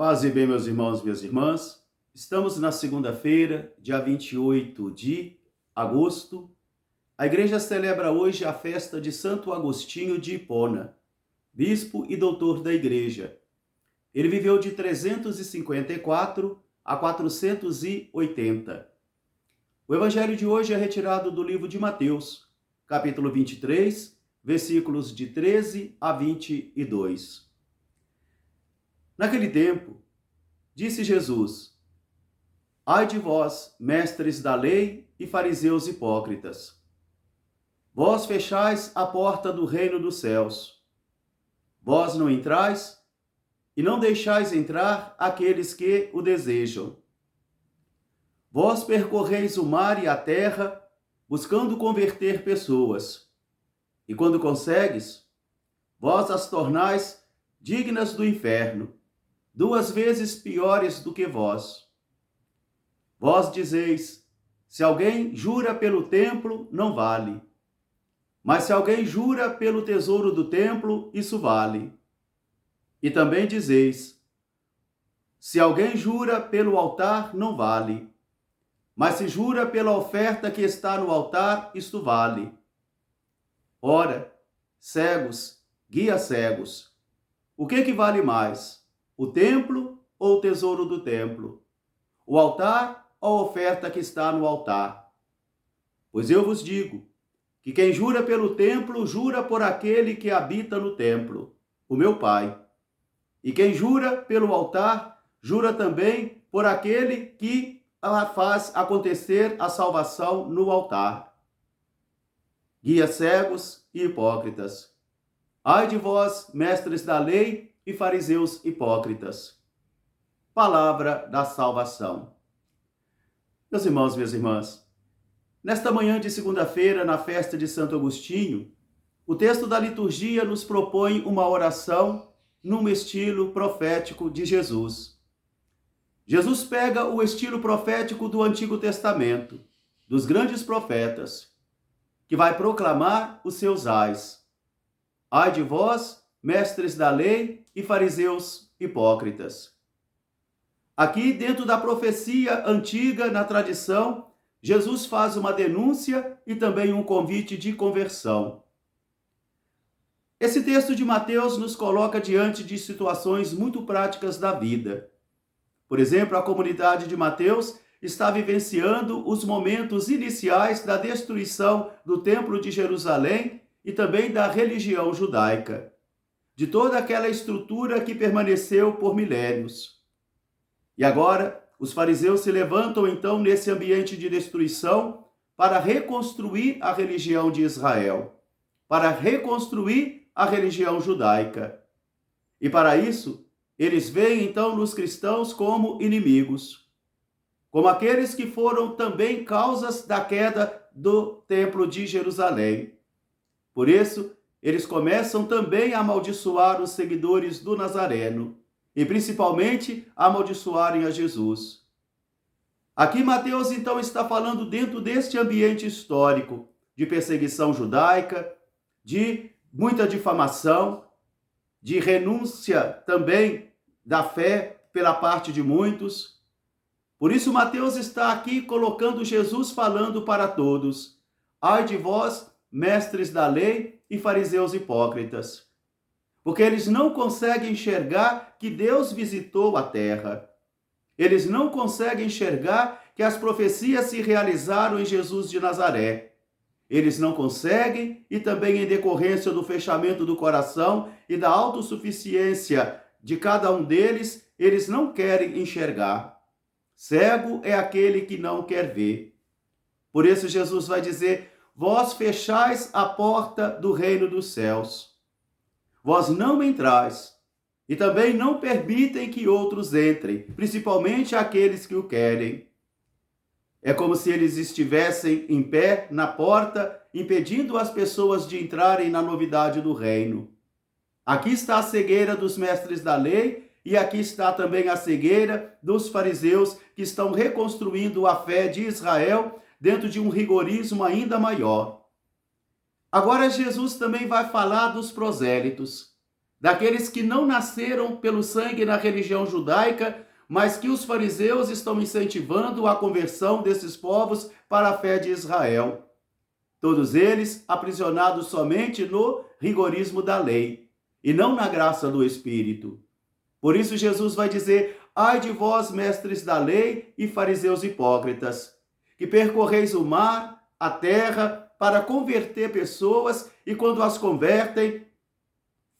Paz e bem, meus irmãos, minhas irmãs. Estamos na segunda-feira, dia 28 de agosto. A igreja celebra hoje a festa de Santo Agostinho de Hipona, bispo e doutor da igreja. Ele viveu de 354 a 480. O evangelho de hoje é retirado do livro de Mateus, capítulo 23, versículos de 13 a 22. Naquele tempo, disse Jesus: Ai de vós, mestres da lei e fariseus hipócritas! Vós fechais a porta do reino dos céus. Vós não entrais e não deixais entrar aqueles que o desejam. Vós percorreis o mar e a terra, buscando converter pessoas. E quando consegues, vós as tornais dignas do inferno, 2 vezes piores do que vós. Vós dizeis: se alguém jura pelo templo, não vale. Mas se alguém jura pelo tesouro do templo, isso vale. E também dizeis: se alguém jura pelo altar, não vale. Mas se jura pela oferta que está no altar, isto vale. Ora, cegos, guia cegos, o que vale mais? O templo ou o tesouro do templo? O altar ou a oferta que está no altar? Pois eu vos digo que quem jura pelo templo, jura por aquele que habita no templo, o meu Pai. E quem jura pelo altar, jura também por aquele que faz acontecer a salvação no altar. Guia cegos e hipócritas! Ai de vós, mestres da lei e fariseus hipócritas! Palavra da salvação. Meus irmãos, minhas irmãs, nesta manhã de segunda-feira, na festa de Santo Agostinho, o texto da liturgia nos propõe uma oração num estilo profético de Jesus. Jesus pega o estilo profético do Antigo Testamento, dos grandes profetas, que vai proclamar os seus ais. Ai de vós, mestres da lei e fariseus hipócritas! Aqui, dentro da profecia antiga, na tradição, Jesus faz uma denúncia e também um convite de conversão. Esse texto de Mateus nos coloca diante de situações muito práticas da vida. Por exemplo, a comunidade de Mateus está vivenciando os momentos iniciais da destruição do Templo de Jerusalém e também da religião judaica, de toda aquela estrutura que permaneceu por milênios. E agora, os fariseus se levantam então nesse ambiente de destruição para reconstruir a religião de Israel, para reconstruir a religião judaica. E para isso, eles veem então nos cristãos como inimigos, como aqueles que foram também causas da queda do Templo de Jerusalém. Por isso, eles começam também a amaldiçoar os seguidores do Nazareno, e principalmente a amaldiçoarem a Jesus. Aqui Mateus então está falando dentro deste ambiente histórico de perseguição judaica, de muita difamação, de renúncia também da fé pela parte de muitos. Por isso Mateus está aqui colocando Jesus falando para todos: ai de vós, mestres da lei e fariseus hipócritas! Porque eles não conseguem enxergar que Deus visitou a terra. Eles não conseguem enxergar que as profecias se realizaram em Jesus de Nazaré. Eles não conseguem, e também em decorrência do fechamento do coração e da autossuficiência de cada um deles, eles não querem enxergar. Cego é aquele que não quer ver. Por isso Jesus vai dizer: vós fechais a porta do reino dos céus. Vós não entrais, e também não permitem que outros entrem, principalmente aqueles que o querem. É como se eles estivessem em pé na porta, impedindo as pessoas de entrarem na novidade do reino. Aqui está a cegueira dos mestres da lei, e aqui está também a cegueira dos fariseus, que estão reconstruindo a fé de Israel dentro de um rigorismo ainda maior. Agora Jesus também vai falar dos prosélitos, daqueles que não nasceram pelo sangue na religião judaica, mas que os fariseus estão incentivando a conversão desses povos para a fé de Israel. Todos eles aprisionados somente no rigorismo da lei e não na graça do Espírito. Por isso Jesus vai dizer: ai de vós, mestres da lei e fariseus hipócritas, que percorreis o mar, a terra, para converter pessoas, e quando as convertem,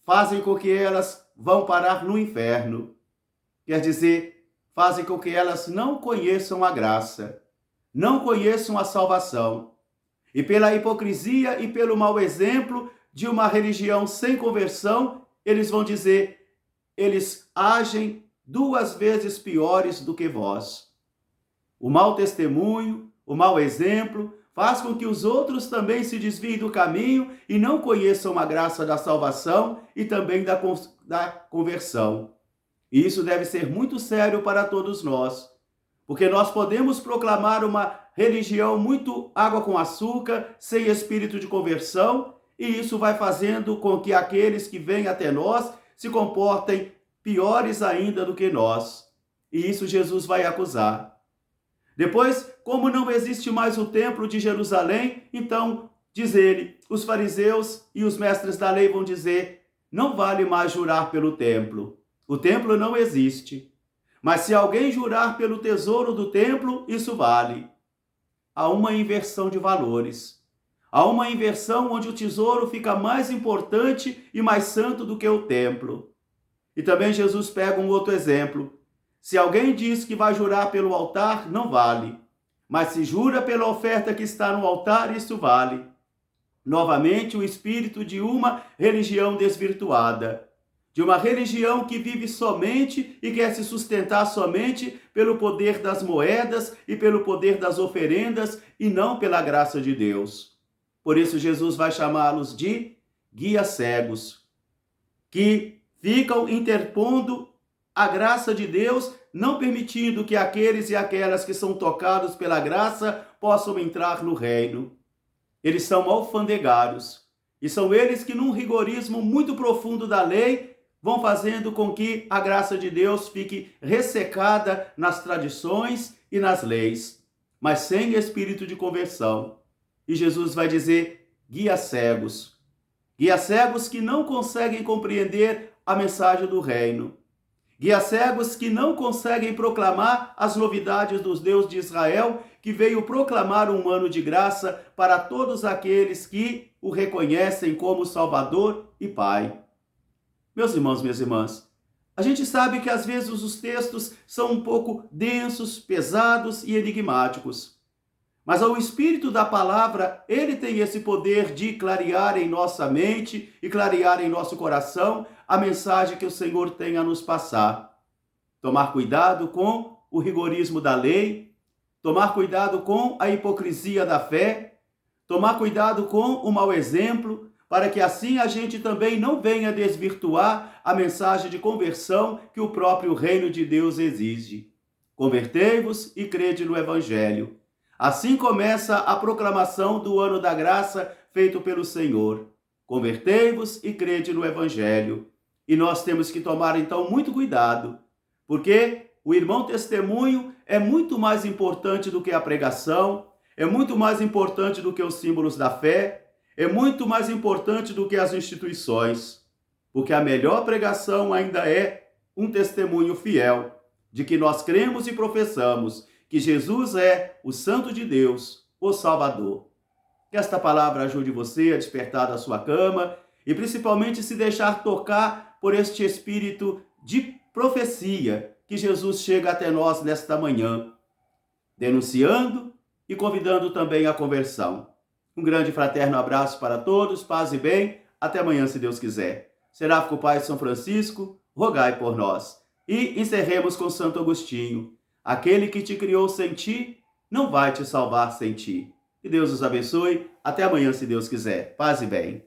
fazem com que elas vão parar no inferno. Quer dizer, fazem com que elas não conheçam a graça, não conheçam a salvação. E pela hipocrisia e pelo mau exemplo de uma religião sem conversão, eles vão dizer: eles agem 2 vezes piores do que vós. O mau testemunho, o mau exemplo, faz com que os outros também se desviem do caminho e não conheçam a graça da salvação e também da conversão. E isso deve ser muito sério para todos nós, porque nós podemos proclamar uma religião muito água com açúcar, sem espírito de conversão, e isso vai fazendo com que aqueles que vêm até nós se comportem piores ainda do que nós. E isso Jesus vai acusar. Depois, como não existe mais o templo de Jerusalém, então, diz ele, os fariseus e os mestres da lei vão dizer: não vale mais jurar pelo templo. O templo não existe. Mas se alguém jurar pelo tesouro do templo, isso vale. Há uma inversão de valores. Há uma inversão onde o tesouro fica mais importante e mais santo do que o templo. E também Jesus pega um outro exemplo. Se alguém diz que vai jurar pelo altar, não vale. Mas se jura pela oferta que está no altar, isso vale. Novamente, o espírito de uma religião desvirtuada. De uma religião que vive somente e quer se sustentar somente pelo poder das moedas e pelo poder das oferendas e não pela graça de Deus. Por isso Jesus vai chamá-los de guias cegos, que ficam interpondo a graça de Deus, não permitindo que aqueles e aquelas que são tocados pela graça possam entrar no reino. Eles são alfandegários, e são eles que, num rigorismo muito profundo da lei, vão fazendo com que a graça de Deus fique ressecada nas tradições e nas leis, mas sem espírito de conversão. E Jesus vai dizer: guias cegos que não conseguem compreender a mensagem do reino, guias cegos que não conseguem proclamar as novidades dos Deus de Israel, que veio proclamar um ano de graça para todos aqueles que o reconhecem como Salvador e Pai. Meus irmãos, minhas irmãs, a gente sabe que às vezes os textos são um pouco densos, pesados e enigmáticos. Mas o Espírito da Palavra, ele tem esse poder de clarear em nossa mente e clarear em nosso coração a mensagem que o Senhor tem a nos passar. Tomar cuidado com o rigorismo da lei, tomar cuidado com a hipocrisia da fé, tomar cuidado com o mau exemplo, para que assim a gente também não venha desvirtuar a mensagem de conversão que o próprio reino de Deus exige. Convertei-vos e crede no Evangelho. Assim começa a proclamação do ano da graça feito pelo Senhor. Convertei-vos e crede no Evangelho. E nós temos que tomar então muito cuidado, porque o irmão testemunho é muito mais importante do que a pregação, é muito mais importante do que os símbolos da fé, é muito mais importante do que as instituições, porque a melhor pregação ainda é um testemunho fiel de que nós cremos e professamos que Jesus é o Santo de Deus, o Salvador. Que esta palavra ajude você a despertar da sua cama e principalmente se deixar tocar por este espírito de profecia que Jesus chega até nós nesta manhã, denunciando e convidando também à conversão. Um grande e fraterno abraço para todos, paz e bem, até amanhã se Deus quiser. Seráfico Pai de São Francisco, rogai por nós. E encerremos com Santo Agostinho: aquele que te criou sem ti, não vai te salvar sem ti. Que Deus os abençoe, até amanhã se Deus quiser. Paz e bem.